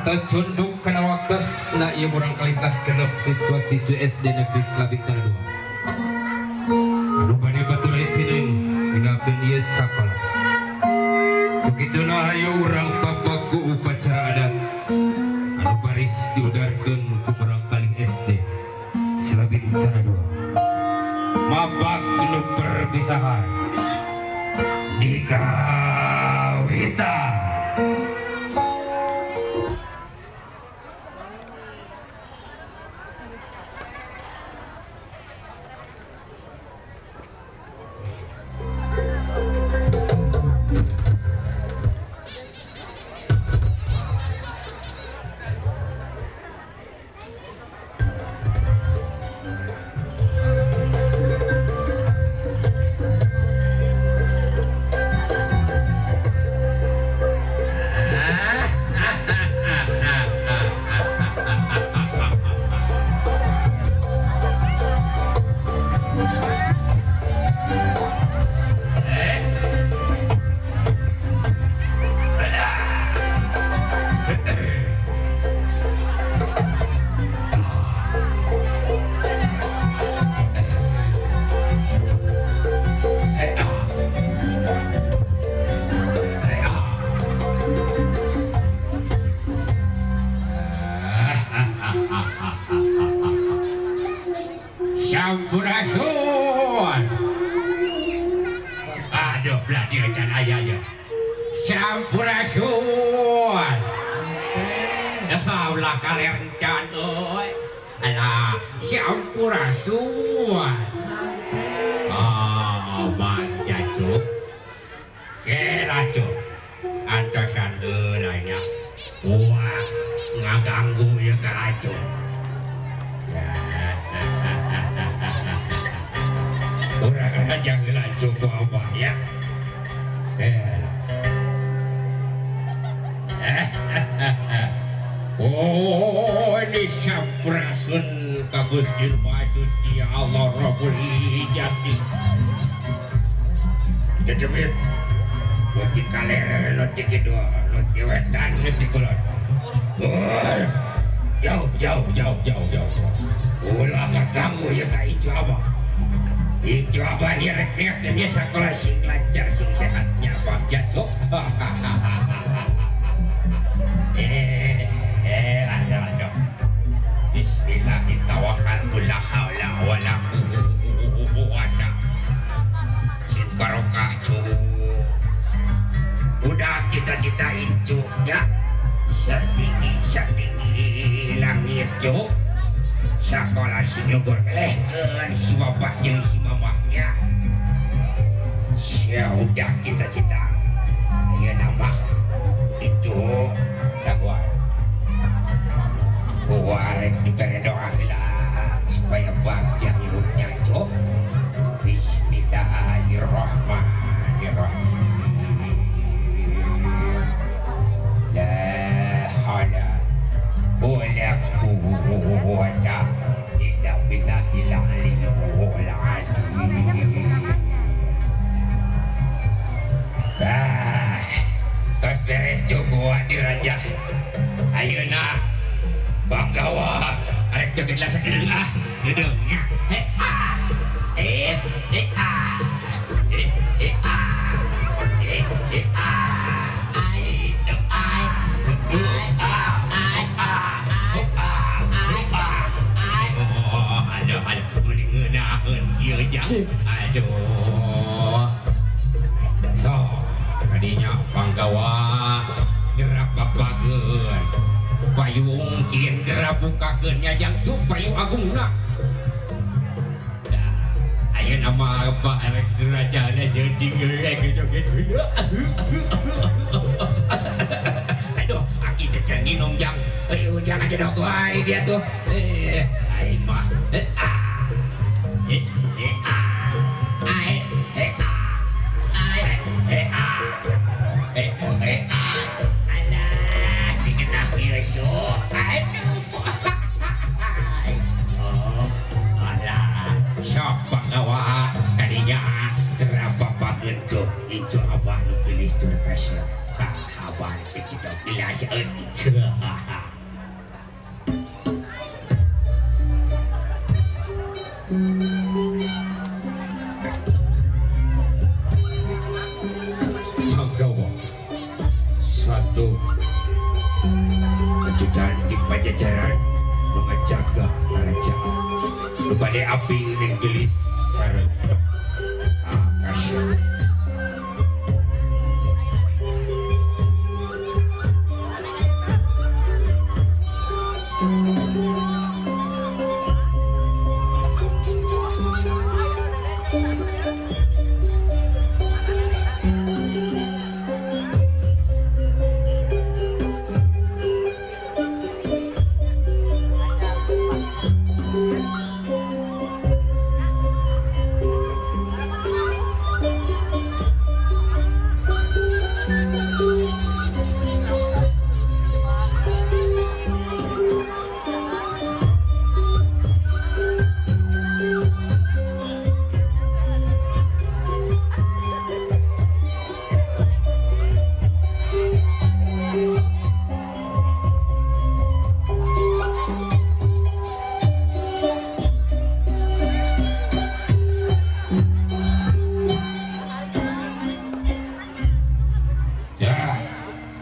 tercunduk kena waktos na iya murang kalitas genep siswa-siswi SD Negeri Slabit Tanah 2 anu bade batur itinin ninggalkeun ieu sakola begituna hayu urang papaku upacara adat anu baris diudarkeun ku murang kalih SD Slabit Tanah 2 mabak nu perpisahan dikawita. Sampurasun. Aduh, beladi recan ayah ya. Sampurasun. Kaulah kalian recan, oi. Alah, sampurasun. Oh, manja cuk. Gila cuk. Antasan lainnya. Wah, ngaganggu ya kacau. Orang aja ngelan cukup apa ya? Oh, ini sampurasun kabustin majuti Allah Rabbul Ijati. Kecemit, loti kaler, loti kedua, loti wetan, loti kulon. Jauh. Ulah kamu ya kak Ijo Abah. Ijo Abah hirek-hirek dan dia sekolah sing lancar sing sehatnya Bang Jatuh. Lancar. Bismillahirrahmanirrahim. La haula wala quwwata. Sin barokah cu. Udah cita-cita Ijo ya. Setinggi langit cu. Sekolah si nyugur kelehkan si bapak jeung si mamahnya. Ya udah cita-cita. Ya nama itu dakwah. Warek diberi doa lah supaya bagja hidupnya cu. Bismillahirrahmanirrahim. La haula wala quwwata illa billahil aliyyil azim. Tos beres cukup hadir aja. Ayeuna Banggawa arek joget lah sakit lah. Gedengnya. Aduh. So, tadinya Banggawa gerak babageun. Payung kieu gerak bukakeun nyajang tuh payung agungna. Ayeuna nama apa arek rajana jadi geurek joget. Aduh, aki teh nginum jang. Jangan aja dong wae dia tuh. Aing mah. Tadinya kenapa Pak Gento itu abah pilih to the pressure. kabar kita belajar. Panggawa satu kejutan di Pajajaran menjaga kerajaan kepada api yang gelis sareng akasya.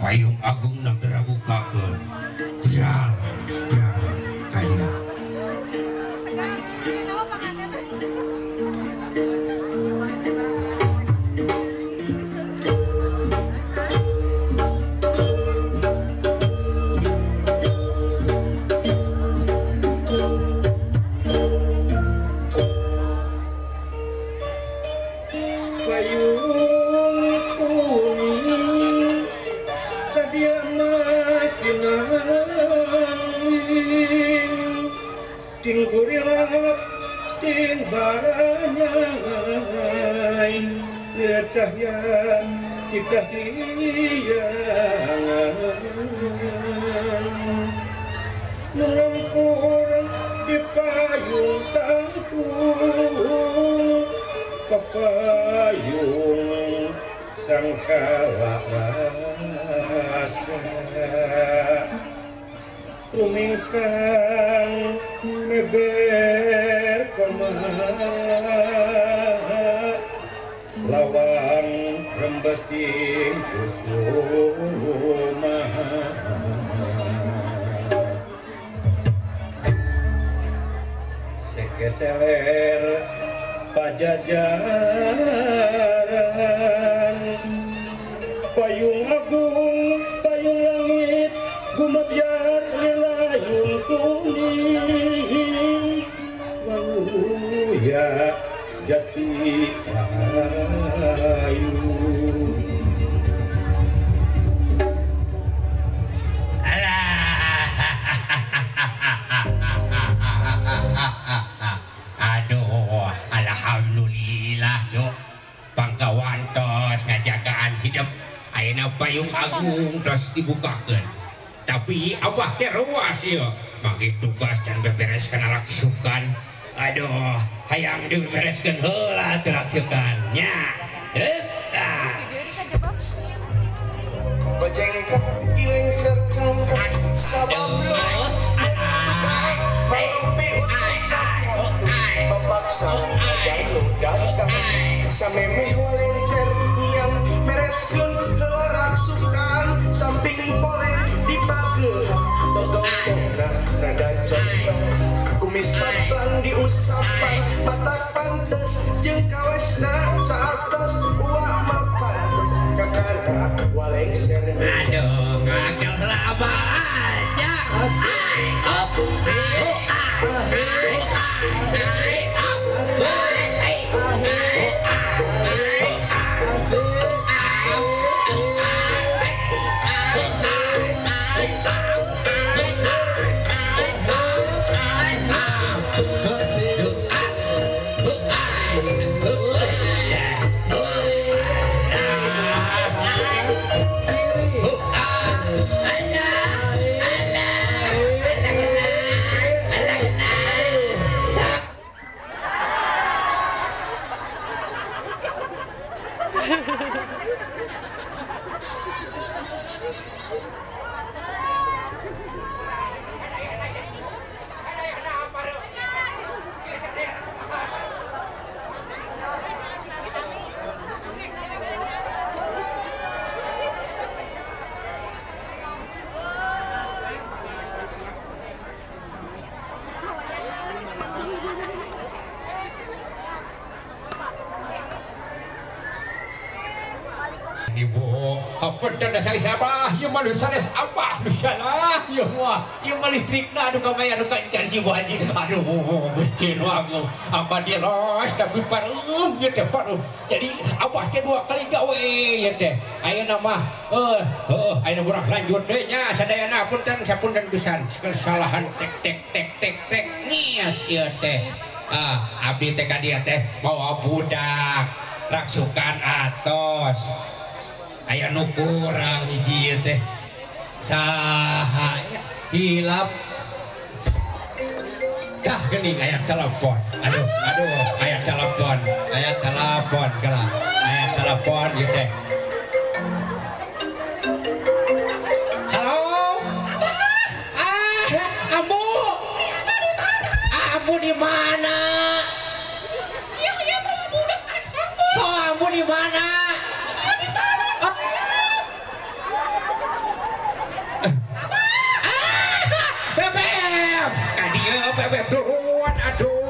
Payung agung negara bukakeun brang kaya Tingguriap ting baranyai cahaya kita hiangan mengampur di payung tanggung pepayung sang kalawasa rumingkang meber kemana lawang rembes ting kusuma sekeseler Pajajaran payung agung payung langit gumebyar lilayung kuning waluya jati ayu aduh alhamdulillah cuk pangkawan tos ngajagaan hidup ayeuna payung agung tos dibukakeun. Tapi abah teh ruas ya bagi tugas can bebereskan laksukan. Aduh hayang dibereskan heula teu laksukan nya bajengkak giling sercangkak sababrex mampi utusan mapaksa jalur dakang samemeh walengser yang mereskeun heula laksukan samping poleng dipageut todong-tongna rada jembang kumis babang diusapan mata pantes jeung kawesna saatos uak mapantes kakara walengser aduh ngakal lama aja punten da salih sabah ieu mah sanes abah nu salah ieu mah ieu mah listrikna anu kamaya anu kancan si Bu Haji aduh miskin wae apa dia los tapi pareum ieu teh pareum jadi abah teh 2 kali gawe ieu teh ayeuna mah ayeuna urang lanjut deui nya sadayana punten sapunten pisan kesalahan tek nias ieu teh abdi teh ka dieu teh bawa budak raksukan atos aya nu kurang hiji teh saha hilap kah geuning aya telepon aduh aya telepon geula aya telepon ieu teh halo ambu ambu di mana ambu di mana bebek duluan aduh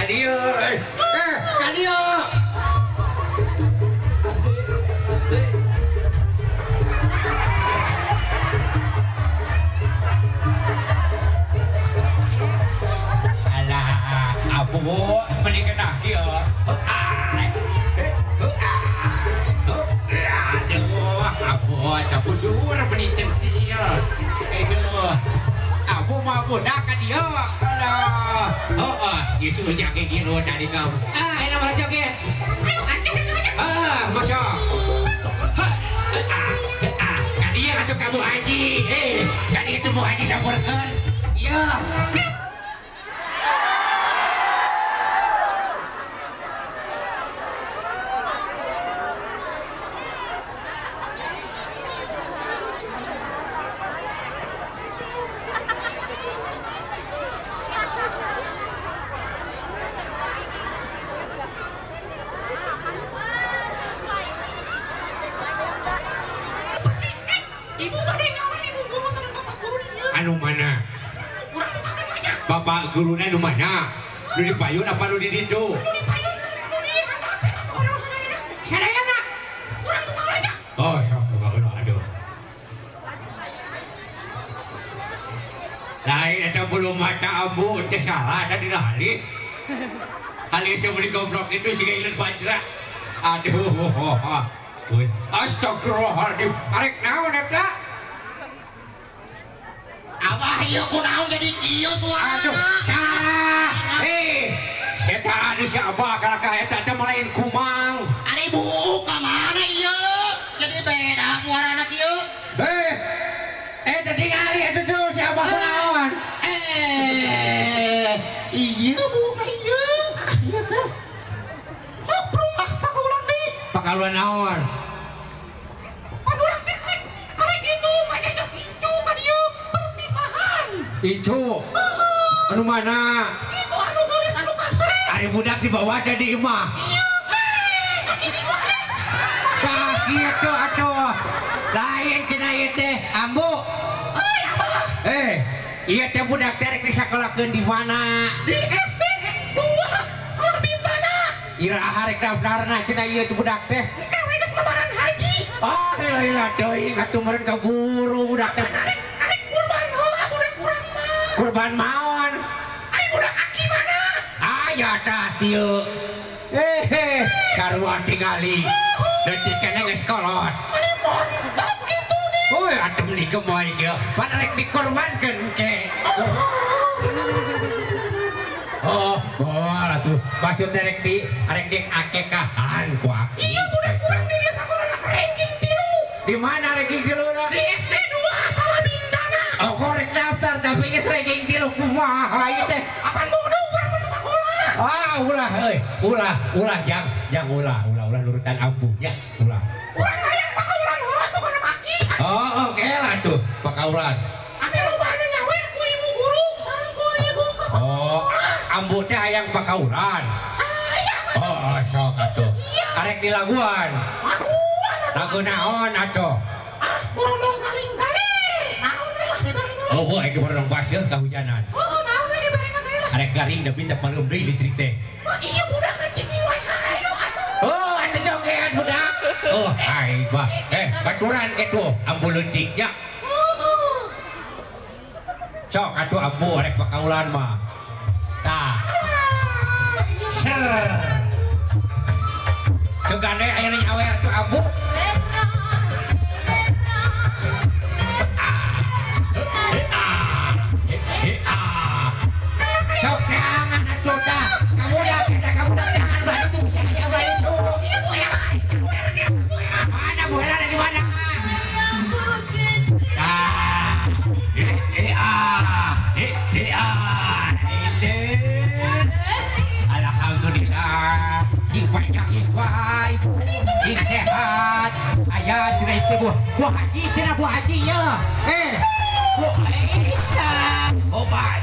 Kadio abu mending kena dia aduh abu abu dur mending centil aduh abu mau budak kan dia Yusuf jaga giro dari kau enak banget joget masya kan dia atau kamu haji kan itu Bu Haji sampurkan iya anu mana bapak gurunya anu mana nu di payun apa nu di ditu sadayana urang tuh aja oh sok bageuna aduh lain eta bulu mata ambu teh salah ada di hali sebeli goblok itu siga ileun bajra aduh astagfirullahaladzim arek naon eta abah ieu kunaon jadi kieu suara aduh eta anu si abah kalaka eta teh lain kumang ari buuk ka mana ieu jadi beda suarana kieu eta tingali eta tuh si abah kunaon ieu buuk ieu ieu teh sok rumah pakaulan deui pakaulan naon itu anu mana itu anu geulis anu kasih ari budak di bawah ada di imah iya kaki itu atuh lain cenah ieu teh ambu iya teh budak teh rek disakolahkeun di mana di SD 2 Salabintana ira harek daftarna cenah ieu teh budak teh kawe geus lebaran haji lila teuing atuh meureun kaburu budak teh kurban maon ari budak aki mana aya tah dieu sarua tingali leutik keneh geus kolot ari mantap kitu nih atuh ni gemoy ge pan rek dikorbankeun ke atuh maksud rek di akekahan ku aki iya budak kurang di dia sakola ranking 3 di mana ranking 3 di SD 2 Salabintana korek daftar tapi geus ranking 3 kumaha ieu teh apaan bodoh urang mah sakola ulah jang ulah nurutan ampunya ulah urang hayang pakaulan heula pokona maki oke lah tuh pakaulan ame lobana nyawer ku ibu guru sareng ku ibu ambu teh hayang pakauran. Oh, sok atuh. Arek di laguan. Lagu naon atuh? Burung garing garing. Naon we lah dibari. Oh, boy, ke burung pasir kahujanan. Oh, naon we dibari mah lah. Arek garing da pinter palem deui listrik teh. Oh, iya budak kecil wae atuh. Oh, ada jogean budak. Oh, hai bah. Baturan itu ambu leutiknya. Sok atuh ambu arek pakaulan mah. Tah. Ser. Kegande aya nya awer atuh ambu. Sok jangan atuh dah. Kamu dah jangan bantu saya bantu. Mana bola ada di mana? Alhamdulillah, hifai, sehat. Ayah cerai itu buah haji ya. Bisa. Hobai.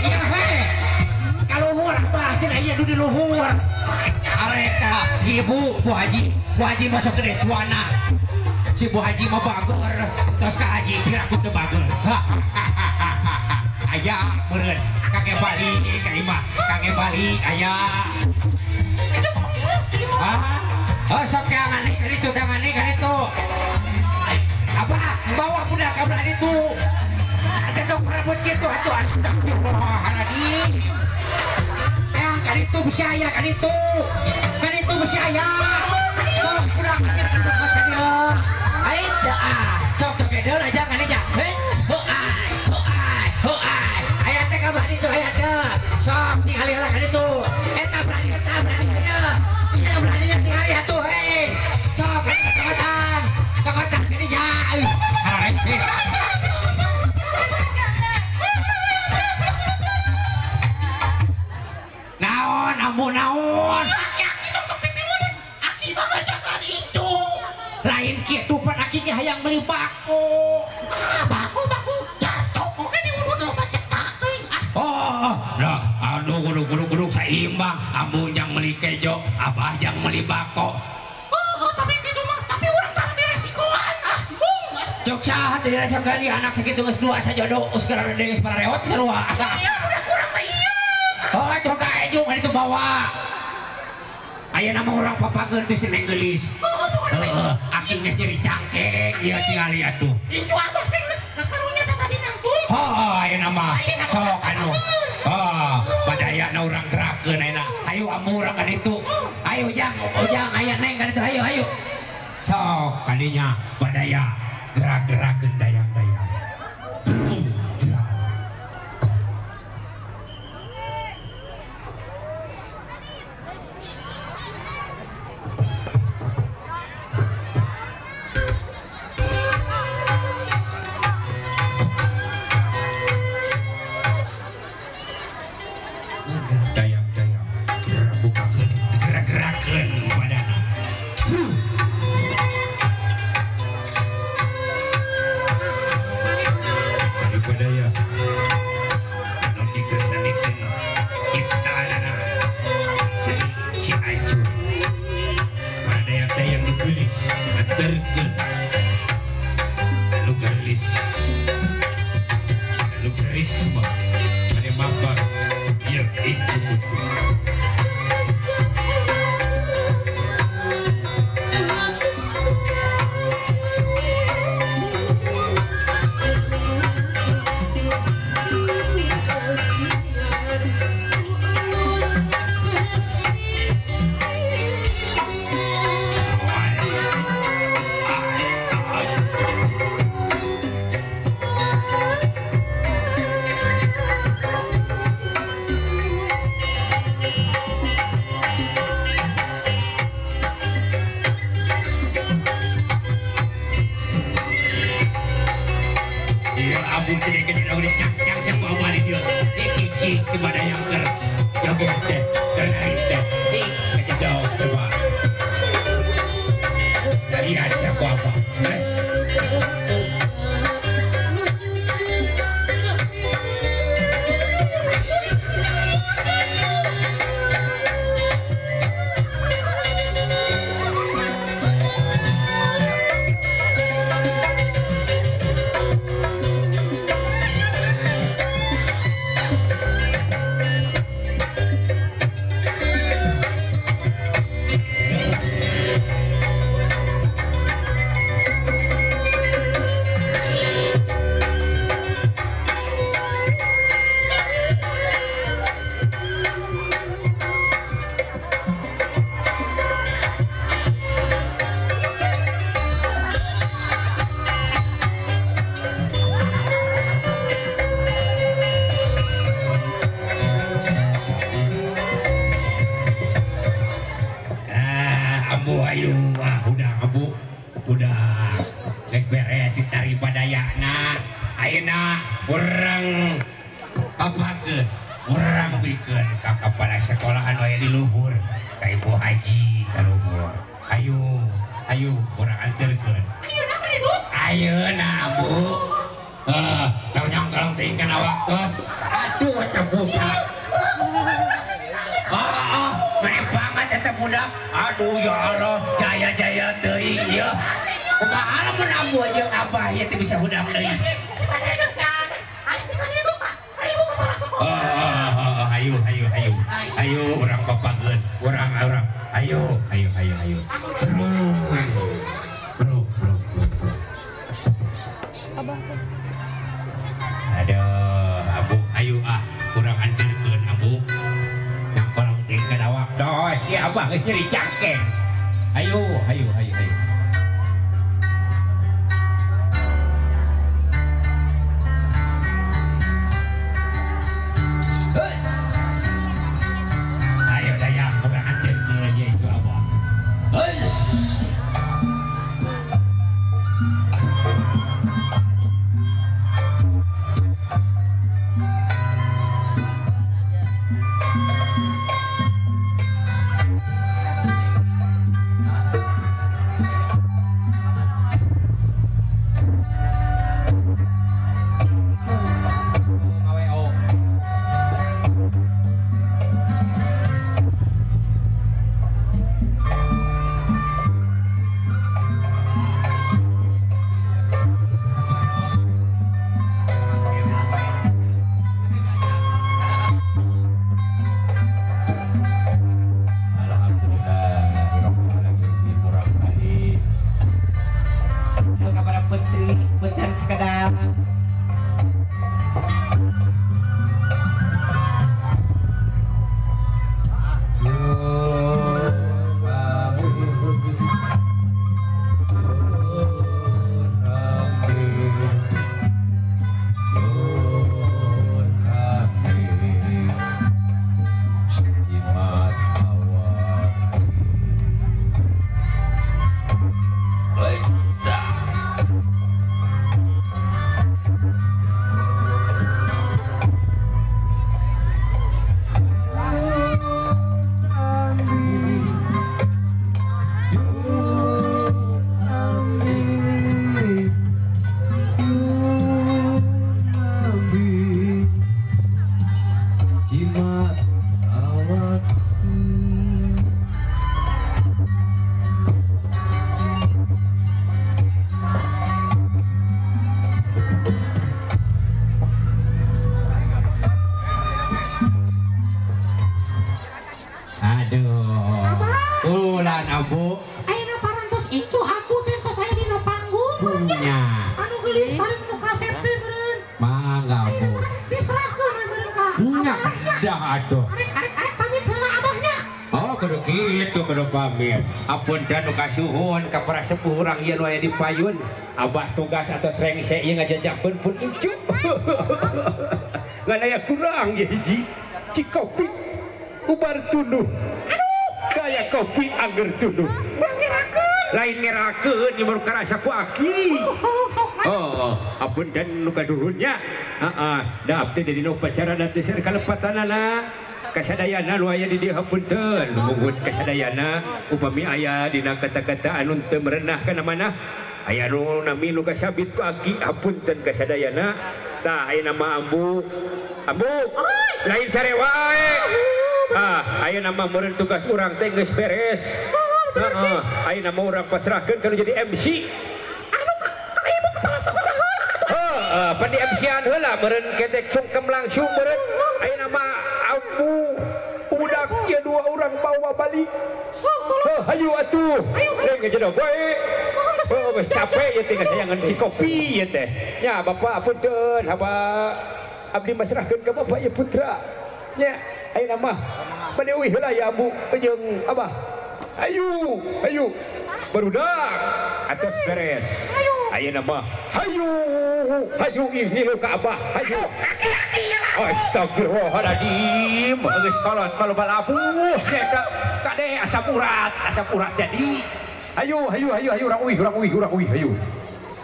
Iya kalau orang bah cerai ya di luhur. Areka ibu Bu Haji masuk ke Decuana. Si Bu Haji mah bager, terus ke Haji biar aku teu bager. Aya meureun kakek Bali ka imah, kakek Bali aya. Oh sok jangan kan itu. Apa bawa budak ka belah itu. Ada tong perabot kitu atuh astagfirullahaladzim. Kan itu bisa aya kan itu bisa aya. Sok budak ka tempat dia. Ai dah sok togedeul aja kan aja. Aya teh ka belah itu aya teh. Sok ningali heula kan itu. Eta berani aya. Iya berani ningali atuh sok kokotan gini ya. Naon ambu naon. Aki mah ngajakan itu. Lain kitu pan aki ge hayang meuli bako. Bako. Jatuh oke di urut lo cetak teuing. Oh, nah aduh kudu saimbang. Ambu jang meuli kejo, abah jang meuli bako. Tapi urang tara diresikoan. Jogja teh dirasakeun di anak sakitu geus dua sajodo geus karana geus pararewot sarua. Iya budak urang mah iya. Oh, coba eju kan itu bawa. Aya nama orang papageun teh Neng Gelis. Aki geus jadi cangkeng ieu tingali atuh. Itu abah teh geus karunya tadi nangtung. Oh, aya nama sok anu. Oh, badayana urang gerakkeun ayeuna. Ayo ambu urang ka ditu. Ayo ujang aya Neng ka ditu ayo. Sok kadinya badaya gerak-gerakeun dayang-dayang. orang papakeun urang bikin ka kepala sekolahan wae di luhur ka Ibu Haji ka luhur. Ayo urang anterkeun. Ayeuna kan itu? Ayeuna Bu. Nyong galong teuing kana waktos. Aduh eta budak. Mana banget eta budak. Aduh ya Allah, jaya teuing ieu. Kumaha lamun ambu jeung Abah ieu teh bisa hudang deui. Ayo orang papageun orang ayo bro aduh abu ayo kurang anterkeun abu yang kalau tinggal awak dos si Abah geus nyeri cangkeng ayo ulan abu ayeuna parantos itu aku tentos saya dina panggung punya anu geulis sareng nu kasep teh beureun mangga abu diserahkeun beureun ka punya dah atuh arek pamit heula abahnya oh kudu kitu kudu pamit apunten nu kasuhun ka para sepuh urang ieu nu aya di payun abah tugas atos rengse ieu ngajajakeun pun ijuk ngan aya kurang ya hiji cikopi ubar tunduh kaya kopi agar tunduh lain ngerakeun di baru karasa ku aki apun dan nuka duhunnya dap teh di upacara dan teh kalepatanana kasadayana nu aya di dieu hapunten munggut kasadayana upami aya dina kata-kata anu teu merenah kana manah aya nu nami nu kasabit ku aki hapunten kasadayana tah aya nama ambu lain sare wae aya nama meureun tugas urang teh geus beres aya nama urang pasrahkeun kana jadi MC anu ka ibu kepala sekolah pan di MC-an heula meureun ketek sungkem langsung meureun aya nama ambu budak ieu dua urang bawa balik hayu atuh reng ngejodog wae geus capek ieu teh sayangan cikopi ieu teh nya bapak apunten haba abdi masrahkeun ka bapak ieu putra nya aya nama padeuih heula ya ambu jeung abah ayo barudak atos beres aya nama hayu ini lu ka abah hayu astagfirullahaladzim geus kolot kalau balabuh kade asap urat jadi ayo urang uih hayu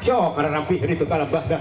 sok kana rampih itu kalabah dah